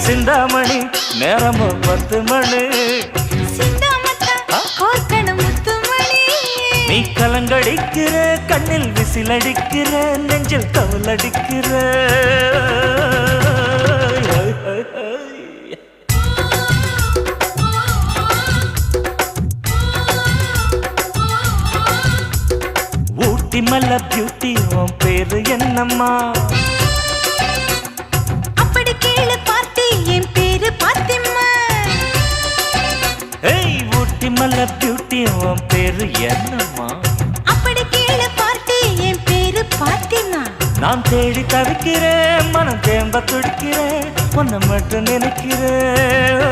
சிந்தாமணி நேரமோ 10 மணி நீ கலங்கடிக்கிற கண்ணில் விசிலடிக்கிற நெஞ்சில் கவலடிக்கிற ஊட்டி மல்ல பியூட்டி உன் பேரு என்னம்மா அப்படி கேளு பார்த்தி என் பேரு பாத்திமா ஏய் ஊட்டி மல்ல பியூட்டி உன் பேரு என்னம்மா அப்படி கேளு பார்த்தி என் பேரு பாத்திமா நான் தேடி தவிக்கிறேன் மனம் தேம்ப துடிக்கிறேன் உன்னை மட்டும் நினைக்கிறேன்